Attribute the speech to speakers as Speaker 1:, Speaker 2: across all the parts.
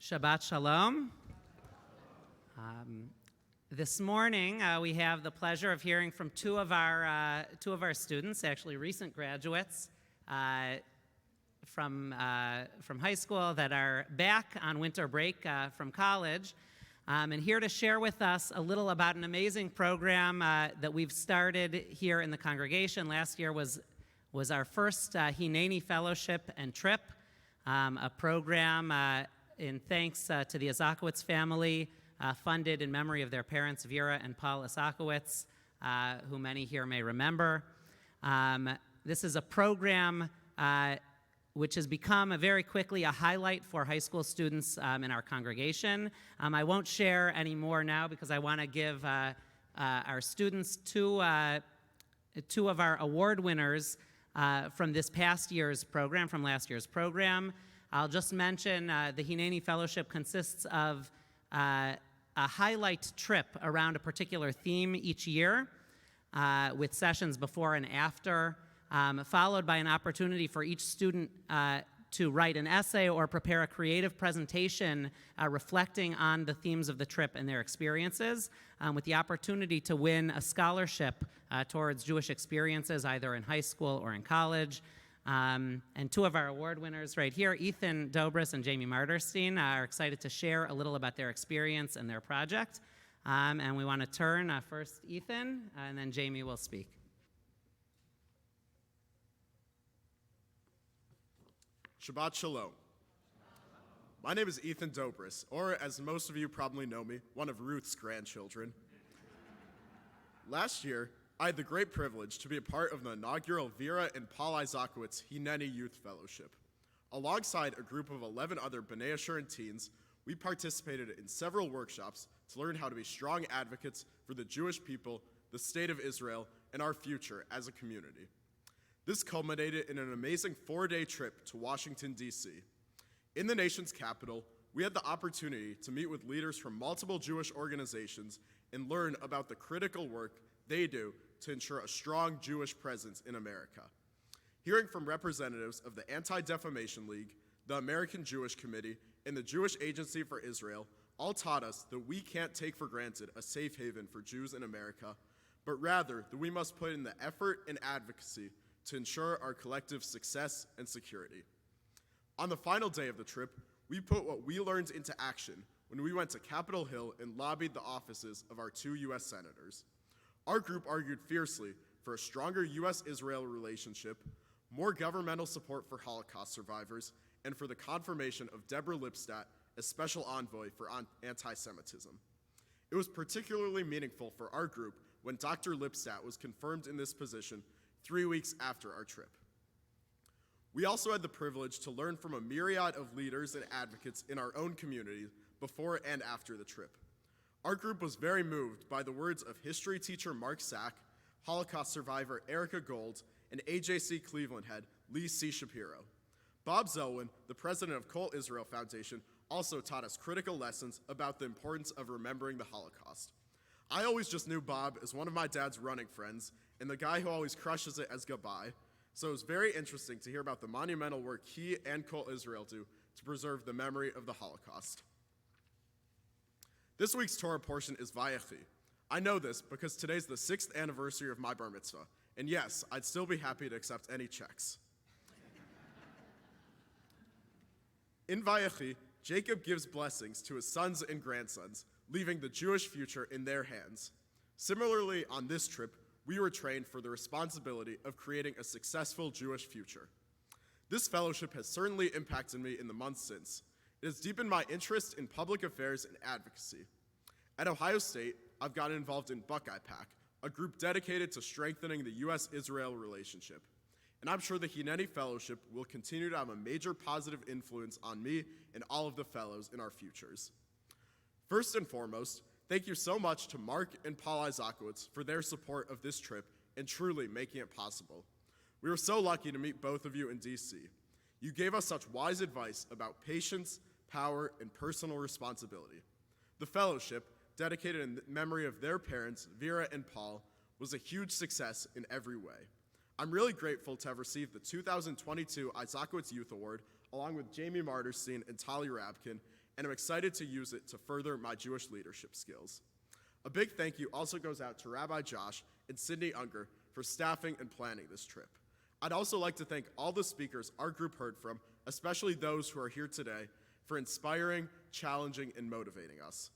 Speaker 1: Shabbat Shalom. This morning, we have the pleasure of hearing from two of our students, actually recent graduates from high school that are back on winter break from college, and here to share with us a little about an amazing program that we've started here in the congregation. Last year was our first Hineni fellowship and trip, a program in thanks to the Isakowitz family, funded in memory of their parents, Vera and Paul Isakowitz, who many here may remember. This is a program which has become very quickly a highlight for high school students in our congregation. I won't share any more now because I want to give our students two of our award winners from this past year's program, from last year's program. I'll just mention the Hineni Fellowship consists of a highlight trip around a particular theme each year with sessions before and after, followed by an opportunity for each student to write an essay or prepare a creative presentation reflecting on the themes of the trip and their experiences, with the opportunity to win a scholarship towards Jewish experiences either in high school or in college. And two of our award winners right here, Ethan Dobres and Jamie Marderstein, are excited to share a little about their experience and their project. And we want to turn first Ethan, and then Jamie will speak.
Speaker 2: Shabbat Shalom. My name is Ethan Dobres, or as most of you probably know me, one of Ruth's grandchildren. Last year, I had the great privilege to be a part of the inaugural Vera and Paul Isakowitz Hineni Youth Fellowship. Alongside a group of 11 other B'nai Ashurin teens, we participated in several workshops to learn how to be strong advocates for the Jewish people, the state of Israel, and our future as a community. This culminated in an amazing 4-day trip to Washington, D.C. In the nation's capital, we had the opportunity to meet with leaders from multiple Jewish organizations and learn about the critical work they do to ensure a strong Jewish presence in America. Hearing from representatives of the Anti-Defamation League, the American Jewish Committee, and the Jewish Agency for Israel all taught us that we can't take for granted a safe haven for Jews in America, but rather that we must put in the effort and advocacy to ensure our collective success and security. On the final day of the trip, we put what we learned into action when we went to Capitol Hill and lobbied the offices of our 2 U.S. senators. Our group argued fiercely for a stronger U.S.-Israel relationship, more governmental support for Holocaust survivors, and for the confirmation of Deborah Lipstadt as Special Envoy for Anti-Semitism. It was particularly meaningful for our group when Dr. Lipstadt was confirmed in this position 3 weeks after our trip. We also had the privilege to learn from a myriad of leaders and advocates in our own community before and after the trip. Our group was very moved by the words of history teacher Mark Sack, Holocaust survivor Erica Gold, and AJC Cleveland head Lee C. Shapiro. Bob Zelwyn, the president of Kol Israel Foundation, also taught us critical lessons about the importance of remembering the Holocaust. I always just knew Bob as one of my dad's running friends and the guy who always crushes it as Gabbai, so it was very interesting to hear about the monumental work he and Kol Israel do to preserve the memory of the Holocaust. This week's Torah portion is Vayechi. I know this because today's the 6th anniversary of my bar mitzvah, and yes, I'd still be happy to accept any checks. In Vayechi, Jacob gives blessings to his sons and grandsons, leaving the Jewish future in their hands. Similarly, on this trip, we were trained for the responsibility of creating a successful Jewish future. This fellowship has certainly impacted me in the months since. It has deepened my interest in public affairs and advocacy. At Ohio State, I've gotten involved in Buckeye PAC, a group dedicated to strengthening the U.S.-Israel relationship. And I'm sure the Hineni Fellowship will continue to have a major positive influence on me and all of the fellows in our futures. First and foremost, thank you so much to Mark and Paul Isakowitz for their support of this trip and truly making it possible. We were so lucky to meet both of you in D.C. You gave us such wise advice about patience, power, and personal responsibility. The fellowship, dedicated in memory of their parents, Vera and Paul, was a huge success in every way. I'm really grateful to have received the 2022 Isakowitz Youth Award, along with Jamie Marderstein and Tali Rabkin, and I'm excited to use it to further my Jewish leadership skills. A big thank you also goes out to Rabbi Josh and Sydney Unger for staffing and planning this trip. I'd also like to thank all the speakers our group heard from, especially those who are here today, for inspiring, challenging, and motivating us.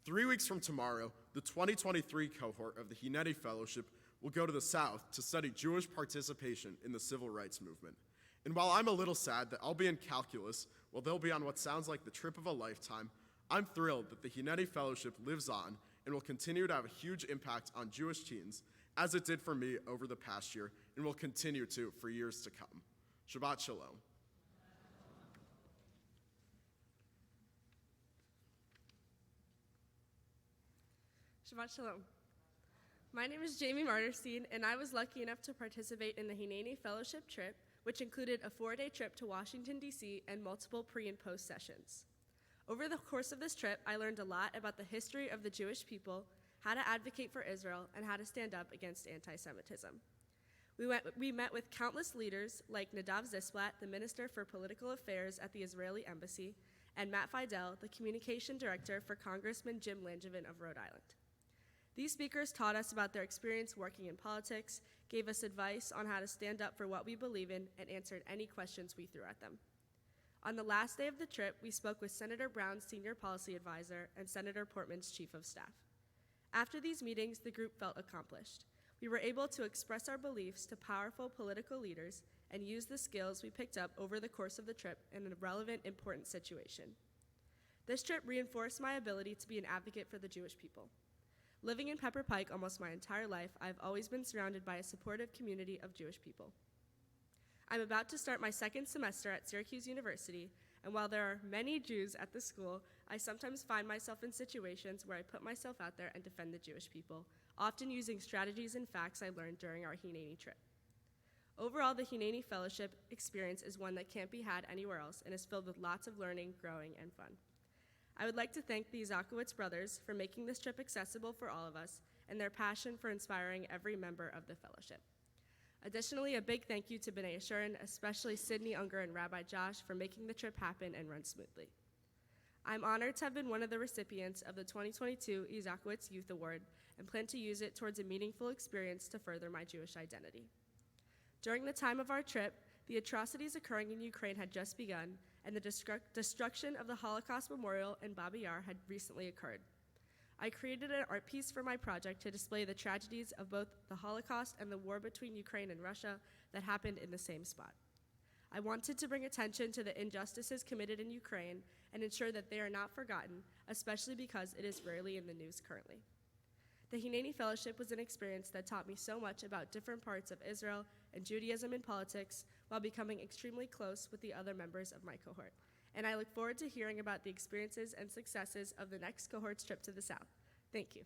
Speaker 2: 3 weeks from tomorrow, the 2023 cohort of the Hineni Fellowship will go to the South to study Jewish participation in the civil rights movement. And while I'm a little sad that I'll be in calculus while they'll be on what sounds like the trip of a lifetime, I'm thrilled that the Hineni Fellowship lives on and will continue to have a huge impact on Jewish teens, as it did for me over the past year, and will continue to for years to come. Shabbat Shalom.
Speaker 3: Shabbat Shalom. My name is Jamie Marderstein, and I was lucky enough to participate in the Hineni Fellowship trip, which included a 4-day trip to Washington, D.C., and multiple pre- and post-sessions. Over the course of this trip, I learned a lot about the history of the Jewish people, how to advocate for Israel, and how to stand up against anti-Semitism. We met with countless leaders like Nadav Zisplat, the Minister for Political Affairs at the Israeli Embassy, and Matt Fidel, the Communication Director for Congressman Jim Langevin of Rhode Island. These speakers taught us about their experience working in politics, gave us advice on how to stand up for what we believe in, and answered any questions we threw at them. On the last day of the trip, we spoke with Senator Brown's senior policy advisor and Senator Portman's chief of staff. After these meetings, the group felt accomplished. We were able to express our beliefs to powerful political leaders and use the skills we picked up over the course of the trip in a relevant, important situation. This trip reinforced my ability to be an advocate for the Jewish people. Living in Pepper Pike almost my entire life, I've always been surrounded by a supportive community of Jewish people. I'm about to start my second semester at Syracuse University, and while there are many Jews at the school, I sometimes find myself in situations where I put myself out there and defend the Jewish people, often using strategies and facts I learned during our Hineni trip. Overall, the Hineni Fellowship experience is one that can't be had anywhere else and is filled with lots of learning, growing, and fun. I would like to thank the Zakowicz brothers for making this trip accessible for all of us and their passion for inspiring every member of the fellowship. Additionally, a big thank you to B'nai Yeshurun, especially Sydney Unger and Rabbi Josh, for making the trip happen and run smoothly. I'm honored to have been one of the recipients of the 2022 Zakowicz Youth Award and plan to use it towards a meaningful experience to further my Jewish identity. During the time of our trip, the atrocities occurring in Ukraine had just begun, and the destruction of the Holocaust Memorial in Babi Yar had recently occurred. I created an art piece for my project to display the tragedies of both the Holocaust and the war between Ukraine and Russia that happened in the same spot. I wanted to bring attention to the injustices committed in Ukraine and ensure that they are not forgotten, especially because it is rarely in the news currently. The Hineni Fellowship was an experience that taught me so much about different parts of Israel and Judaism and politics while becoming extremely close with the other members of my cohort. And I look forward to hearing about the experiences and successes of the next cohort's trip to the South. Thank you.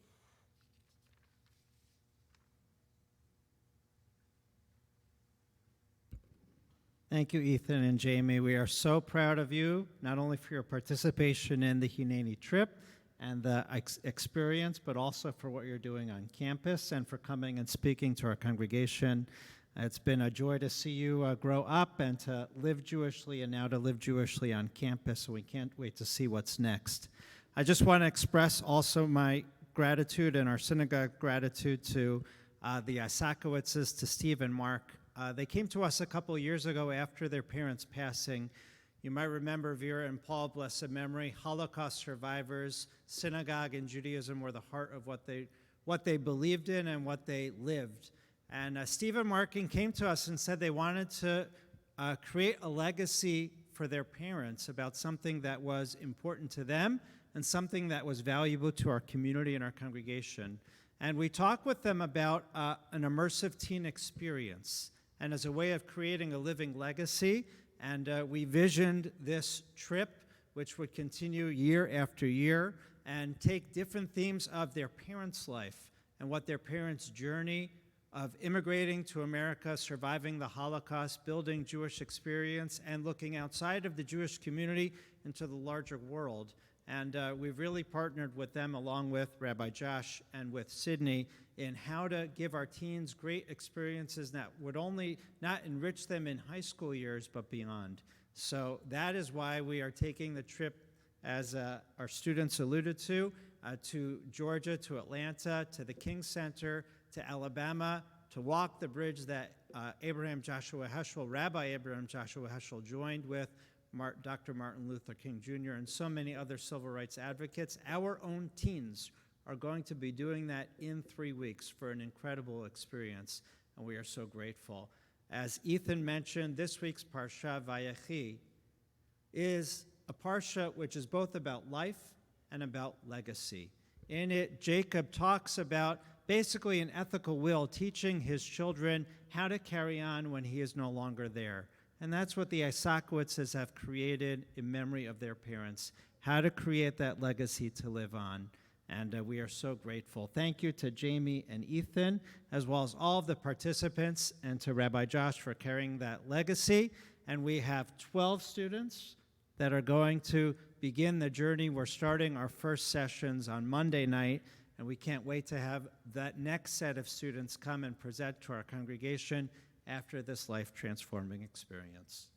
Speaker 4: Thank you, Ethan and Jamie. We are so proud of you, not only for your participation in the Hineni trip and the experience, but also for what you're doing on campus and for coming and speaking to our congregation. It's been a joy to see you grow up and to live Jewishly and now to live Jewishly on campus, so we can't wait to see what's next. I just want to express also my gratitude and our synagogue gratitude to the Isakowitzes, to Steve and Mark. They came to us a couple years ago after their parents' passing. You might remember Vera and Paul, blessed memory, Holocaust survivors. Synagogue and Judaism were the heart of what they believed in and what they lived. And Stephen Markin came to us and said they wanted to create a legacy for their parents about something that was important to them and something that was valuable to our community and our congregation. And we talked with them about an immersive teen experience and as a way of creating a living legacy. And we visioned this trip, which would continue year after year and take different themes of their parents' life and what their parents' journey of immigrating to America, surviving the Holocaust, building Jewish experience, and looking outside of the Jewish community into the larger world. And we've really partnered with them, along with Rabbi Josh and with Sydney, in how to give our teens great experiences that would only not enrich them in high school years, but beyond. So that is why we are taking the trip as our students alluded to Georgia, to Atlanta, to the King Center, to Alabama, to walk the bridge that Rabbi Abraham Joshua Heschel joined with Dr. Martin Luther King Jr. and so many other civil rights advocates. Our own teens are going to be doing that in 3 weeks for an incredible experience, and we are so grateful. As Ethan mentioned, this week's Parsha, Vayechi, is a Parsha which is both about life and about legacy. In it, Jacob talks about basically an ethical will, teaching his children how to carry on when he is no longer there. And that's what the Isakowitzes have created in memory of their parents, how to create that legacy to live on. And we are so grateful. Thank you to Jamie and Ethan, as well as all of the participants, and to Rabbi Josh for carrying that legacy. And we have 12 students that are going to begin the journey. We're starting our first sessions on Monday night, and we can't wait to have that next set of students come and present to our congregation after this life-transforming experience.